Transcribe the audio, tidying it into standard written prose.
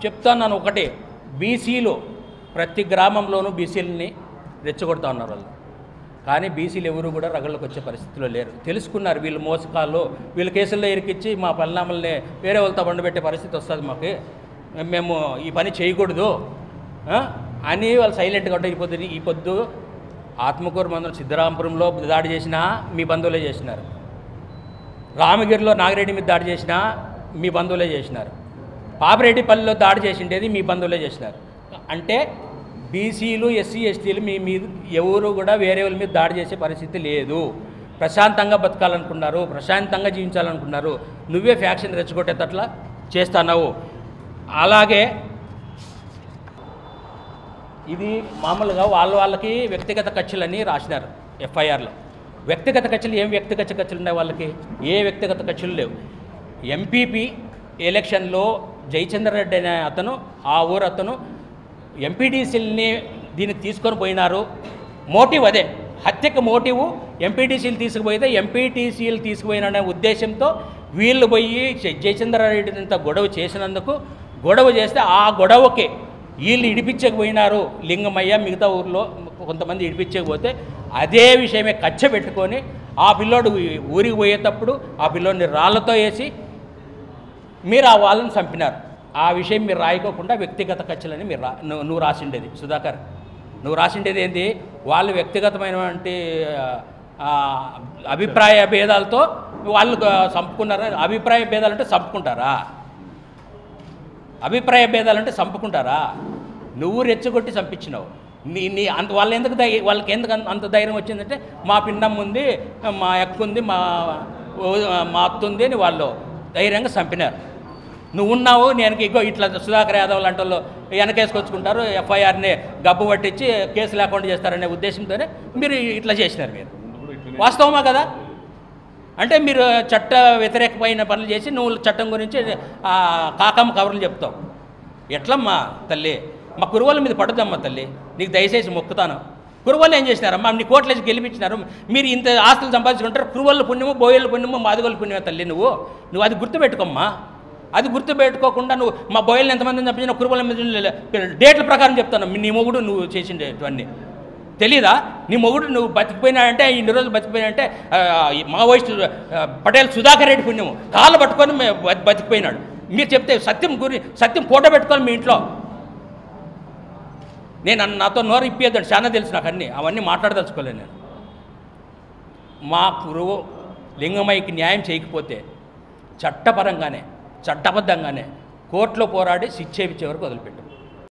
చెప్తాను ఒకటి, బీసీలు ప్రతి గ్రామంలోనూ బీసీలని రెచ్చగొడతా ఉన్నారు వాళ్ళు. కానీ బీసీలు ఎవరు కూడా రగళ్ళకు వచ్చే పరిస్థితిలో లేరు. తెలుసుకున్నారు వీళ్ళు మోసకాలు, వీళ్ళ కేసుల్లో ఇరికిచ్చి మా పరిణామాలని వేరే వాళ్ళతో బండబెట్టే పరిస్థితి వస్తుంది మాకు, మేము ఈ పని చేయకూడదు అని వాళ్ళు సైలెంట్గా ఉంటారు. ఈ పొద్దు ఆత్మకూరు మండలం సిద్ధరాంపురంలో దాడి చేసినా మీ బంధువులే చేసినారు, రామగిరిలో నాగిరెడ్డి మీద దాడి చేసినా మీ బంధువులే చేసినారు, పాపిరెడ్డిపల్లిలో దాడి చేసిండేది మీ బంధువులే చేసినారు. అంటే బీసీలు ఎస్సీ ఎస్టీలు మీ మీద ఎవరు కూడా వేరే వాళ్ళ మీద దాడి చేసే పరిస్థితి లేదు. ప్రశాంతంగా బతకాలనుకున్నారు, ప్రశాంతంగా జీవించాలనుకున్నారు, నువ్వే ఫ్యాక్షన్ రెచ్చగొట్టేటట్లా చేస్తున్నావు. అలాగే ఇది మామూలుగా వాళ్ళకి వ్యక్తిగత కక్షలని రాసినారు ఎఫ్ఐఆర్లో. వ్యక్తిగత కక్షలు ఏం వ్యక్తిగత కక్షలు ఉన్నాయి వాళ్ళకి? ఏ వ్యక్తిగత కక్షలు లేవు. ఎంపీపీ ఎలక్షన్లో జయచంద్రరెడ్డి అనే అతను, ఆ ఊరు అతను ఎంపీటీసీలని దీన్ని తీసుకొని పోయినారు. మోటివ్ అదే, హత్యకు మోటివ్ ఎంపీటీసీలు తీసుకుపోయితే ఎంపీటీసీలు తీసుకుపోయిననే ఉద్దేశంతో వీళ్ళు పోయి జయచంద్రారెడ్డినంత గొడవ చేసినందుకు, గొడవ చేస్తే ఆ గొడవకి వీళ్ళు ఇడిపించకపోయినారు. లింగమయ్య మిగతా ఊర్లో కొంతమంది ఇడిపించకపోతే అదే విషయమే కచ్చ పెట్టుకొని ఆ పిల్లోడు ఊరికి పోయేటప్పుడు ఆ పిల్లోడిని రాళ్లతో వేసి మీరు ఆ వాళ్ళని చంపినారు. ఆ విషయం మీరు రాయకోకుండా వ్యక్తిగత కక్షలని మీరు నువ్వు రాసిండేది సుధాకర్, నువ్వు రాసిండేది ఏంటి? వాళ్ళు వ్యక్తిగతమైనటువంటి అభిప్రాయ భేదాలతో వాళ్ళు చంపుకున్నారా? అభిప్రాయ భేదాలంటే చంపుకుంటారా? అభిప్రాయ భేదాలంటే చంపుకుంటారా? నువ్వు రెచ్చగొట్టి చంపించినావు. నీ అంత వాళ్ళకి ఎందుకు అంత ధైర్యం వచ్చిందంటే మా పిన్నమ్మ ఉంది, మా అక్క ఉంది, మా అత్త ఉంది అని వాళ్ళు ధైర్యంగా చంపినారు. నువ్వు ఉన్నావు, నేను ఇగో ఇట్లా సుధాకర్ యాదవ్ లాంటి వాళ్ళు వెనకేసుకొచ్చుకుంటారు, ఎఫ్ఐఆర్ని గబ్బు పట్టించి కేసు లేకుండా చేస్తారనే ఉద్దేశంతోనే మీరు ఇట్లా చేసినారు. మీరు వాస్తవమా కదా? అంటే మీరు చట్ట వ్యతిరేకమైన పనులు చేసి నువ్వు చట్టం గురించి కాకమ్మ కబుర్లు చెప్తావు. ఎట్లమ్మా తల్లి, మా కురువల మీద పడుదమ్మా తల్లి, నీకు దయచేసి మొక్కుతాను. కురువలు ఏం చేసినారమ్మా? నీ కోట్లేసి గెలిపించినారు, మీరు ఇంత ఆస్తులు సంపాదించుకుంటారు. కురువల పుణ్యము, బోయల పుణ్యము, మాదిగోళ్ళ పుణ్యమే తల్లి. నువ్వు అది గుర్తుపెట్టుకోమ్మా. అది గుర్తుపెట్టుకోకుండా నువ్వు మా బోయల్ని ఎంతమందిని చంపించిన కురువల మీద డేట్ల ప్రకారం చెప్తాను. నీ మొగుడు నువ్వు చేసిండేవన్నీ తెలీదా? నీ మొగుడు నువ్వు బతికిపోయినాడంటే, ఇన్ని రోజులు బతికిపోయినాడంటే మావోయిస్టు పటేల్ సుధాకర్ రెడ్డి పుణ్యము, కాళ్ళు పట్టుకొని బతికిపోయినాడు. మీరు చెప్తే సత్యం ఫోటో పెట్టుకొని మీ ఇంట్లో. నేను నాతో నోరు ఇప్పేద్దాడు, చాలా తెలుసు నాకు అన్నీ, అవన్నీ మాట్లాడదలుచుకోలేను నేను. మా గురువు లింగమయ్యకి న్యాయం చేయకపోతే చట్టపరంగానే, చట్టబద్ధంగానే కోర్టులో పోరాడి శిక్ష ఇచ్చే వరకు వదిలిపెట్టాం.